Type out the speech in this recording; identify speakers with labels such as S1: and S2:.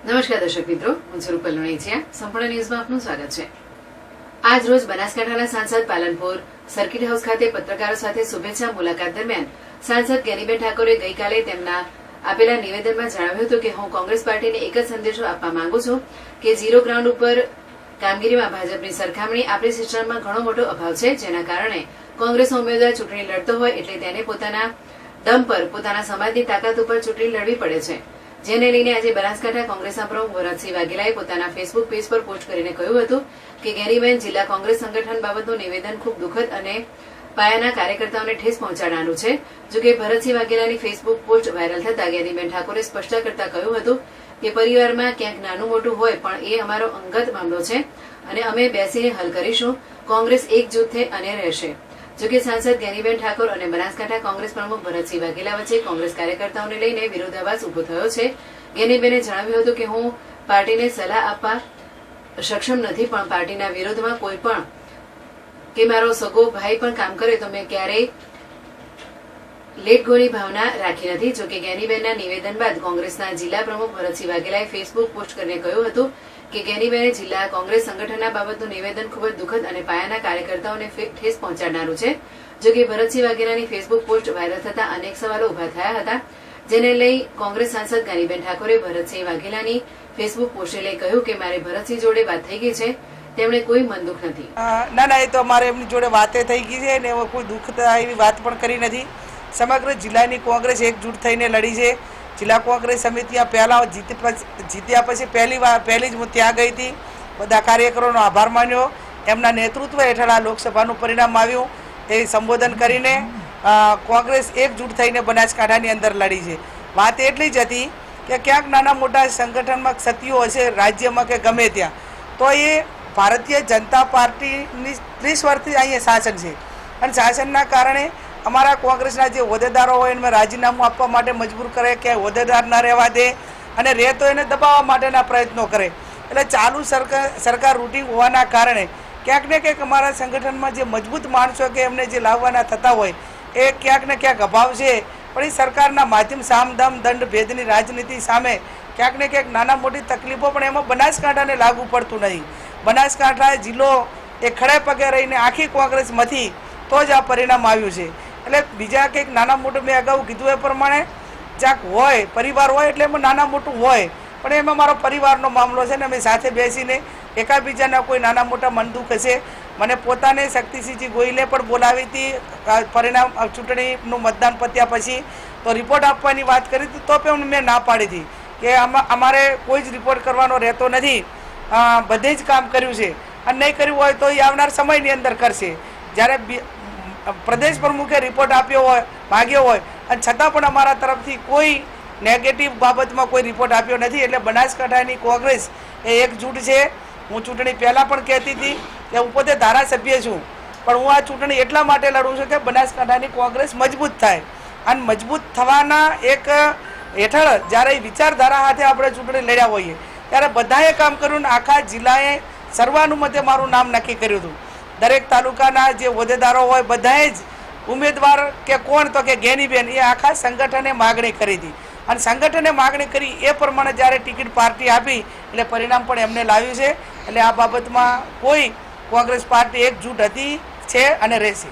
S1: નમસ્કાર દર્શક મિત્રો, હું છું રૂપલ લુણીચિયા. સંપૂર્ણ ન્યૂઝમાં આપનું સ્વાગત છે. આજ રોજ બનાસકાંઠાના સાંસદ પાલનપુર સર્કિટ હાઉસ ખાતે પત્રકારો સાથે શુભેચ્છા મુલાકાત દરમિયાન સાંસદ ગેનીબેન ઠાકોરે ગઈકાલે તેમના આપેલા નિવેદનમાં જણાવ્યું હતું કે હું કોંગ્રેસ પાર્ટીને એક જ સંદેશો આપવા માંગુ છું કે ઝીરો ગ્રાઉન્ડ ઉપર કામગીરીમાં ભાજપની સરખામણી આપણી સિસ્ટમમાં ઘણો મોટો અભાવ છે, જેના કારણે કોંગ્રેસનો ઉમેદવાર ચૂંટણી લડતો હોય એટલે તેને પોતાના દમ પર પોતાના સમાજની તાકાત ઉપર ચૂંટણી લડવી પડે છે. જેને લઈને આજે બનાસકાંઠા કોંગ્રેસના પ્રમુખ ભરતસિંહ વાઘેલાએ પોતાના ફેસબુક પેજ પર પોસ્ટ કરીને કહ્યું હતું કે ગેનીબેન જિલ્લા કોંગ્રેસ સંગઠન બાબતનું નિવેદન ખૂબ દુઃખદ અને પાયાના કાર્યકર્તાઓને ઠેસ પહોંચાડવાનું છે. જોકે ભરતસિંહ વાઘેલાની ફેસબુક પોસ્ટ વાયરલ થતા ગેનીબેન ઠાકોરે સ્પષ્ટ કરતા કહ્યું હતું કે પરિવારમાં ક્યાંક નાનું મોટું હોય પણ એ અમારો અંગત મામલો છે અને અમે બેસીને હલ કરીશું. કોંગ્રેસ એકજૂથ થઈ અને રહેશે. જોકે સાંસદ ગેનીબેન ઠાકોર અને બનાસકાંઠા કોંગ્રેસ પ્રમુખ ભરતસિંહ વાઘેલા વચ્ચે કોંગ્રેસ કાર્યકર્તાઓને લઈને વિરોધાભાસ ઉભો થયો છે. ગેનીબેને જણાવ્યું હતું કે હું પાર્ટીને સલાહ આપવા સક્ષમ નથી, પણ પાર્ટીના વિરોધમાં કોઈ પણ કે મારો સગો ભાઈ પણ કામ કરે તો મેં ક્યારેય લેટ ગોની ભાવના રાખી નથી. જોકે ગેનીબેનના નિવેદન બાદ કોંગ્રેસના જિલ્લા પ્રમુખ ભરતસિંહ વાઘેલાએ ફેસબુક પોસ્ટ કરીને કહ્યું હતું કે ગેનીબેને જિલ્લા કોંગ્રેસ સંગઠનના બાબતનું નિવેદન ખૂબ જ દુઃખદ અને પાયાના કાર્યકર્તાઓને ઠેસ પહોંચાડનારું છે. જોકે ભરતસિંહ વાઘેલાની ફેસબુક પોસ્ટ વાયરલ થતા અનેક સવાલો ઉભા થયા હતા, જેને લઈ કોંગ્રેસ સાંસદ ગેનીબેન ઠાકોરે ભરતસિંહ વાઘેલાની ફેસબુક પોસ્ટને લઈ કહ્યું કે મારે ભરતસિંહ જોડે વાત થઈ ગઈ છે, તેમણે કોઈ મન દુઃખ નથી.
S2: ના, એ તો મારે એમની જોડે વાતે થઈ ગઈ છે ને કોઈ દુઃખ એવી વાત પણ કરી નથી. સમગ્ર જિલ્લાની કોંગ્રેસ એકજૂટ થઈને લડી છે. જિલ્લા કોંગ્રેસ સમિતિ પહેલાં જીત્યા પછી પહેલી જ હું ત્યાં ગઈ હતી. બધા કાર્યકરોનો આભાર માન્યો. એમના નેતૃત્વ હેઠળ આ લોકસભાનું પરિણામ આવ્યું. એ સંબોધન કરીને કોંગ્રેસ એકજૂટ થઈને બનાસકાંઠાની અંદર લડી છે. વાત એટલી જ હતી કે ક્યાંક નાના મોટા સંગઠનમાં ક્ષતિઓ હશે રાજ્યમાં કે ગમે ત્યાં, તો એ ભારતીય જનતા પાર્ટીની 30 વર્ષથી અહીંયા શાસન છે અને શાસનના કારણે અમારા કોંગ્રેસના જે હોદ્દેદારો હોય એને રાજીનામું આપવા માટે મજબૂર કરે કે હોદ્દેદાર ન રહેવા દે અને રહે તો એને દબાવવા માટેના પ્રયત્નો કરે. એટલે ચાલુ સરકાર રૂટિંગ હોવાના કારણે ક્યાંક ને ક્યાંક અમારા સંગઠનમાં જે મજબૂત માણસો કે એમને જે લાવવાના થતા હોય એ ક્યાંક ને ક્યાંક અભાવ છે. પણ એ સરકારના માધ્યમ સામદામ દંડ ભેદની રાજનીતિ સામે ક્યાંક ને ક્યાંક નાના મોટી તકલીફો પણ એમાં બનાસકાંઠાને લાગુ પડતું નહીં. બનાસકાંઠા જિલ્લો એ ખડે પગે રહીને આખી કોંગ્રેસમાંથી તો જ આ પરિણામ આવ્યું છે. એટલે બીજા કંઈક નાના મોટું મેં અગાઉ કીધું એ પ્રમાણે જ્યાંક હોય પરિવાર હોય એટલે એમાં નાના મોટું હોય, પણ એમાં મારો પરિવારનો મામલો છે ને અમે સાથે બેસીને એકાબીજાના કોઈ નાના મોટા મન દુઃખ હશે. મને પોતાને શક્તિસિંહજી ગોહિલે પણ બોલાવી હતી પરિણામ ચૂંટણીનું મતદાન પત્યા પછી, તો રિપોર્ટ આપવાની વાત કરી હતી તો પણ મેં ના પાડી હતી કે અમારે કોઈ જ રિપોર્ટ કરવાનો રહેતો નથી, બધે જ કામ કર્યું છે અને નહીં કર્યું હોય તો એ આવનાર સમયની અંદર કરશે. જ્યારે પ્રદેશ પ્રમુખે રિપોર્ટ આપ્યો હોય માગ્યો હોય અને છતાં પણ અમારા તરફથી કોઈ નેગેટિવ બાબતમાં કોઈ રિપોર્ટ આપ્યો નથી. એટલે બનાસકાંઠાની કોંગ્રેસ એ એકજૂટ છે. હું ચૂંટણી પહેલાં પણ કહેતી હતી કે હું પોતે ધારાસભ્ય છું, પણ હું આ ચૂંટણી એટલા માટે લડું છું કે બનાસકાંઠાની કોંગ્રેસ મજબૂત થાય અને મજબૂત થવાના એક હેઠળ જ્યારે વિચારધારા સાથે આપણે ચૂંટણી લડ્યા હોઈએ ત્યારે બધાએ કામ કર્યું ને આખા જિલ્લાએ સર્વાનુમતે મારું નામ નક્કી કર્યું હતું. દરેક તાલુકાના જે હોદ્દેદારો હોય બધાએ જ ઉમેદવાર કે કોણ તો કે ગેનીબેન એ આખા સંગઠને માગણી કરી હતી અને સંગઠને માગણી કરી એ પ્રમાણે જ્યારે ટિકિટ પાર્ટી આપી એટલે પરિણામ પણ એમને લાવ્યું છે. એટલે આ બાબતમાં કોઈ કોંગ્રેસ પાર્ટી એકજૂટ હતી છે અને રહેશે.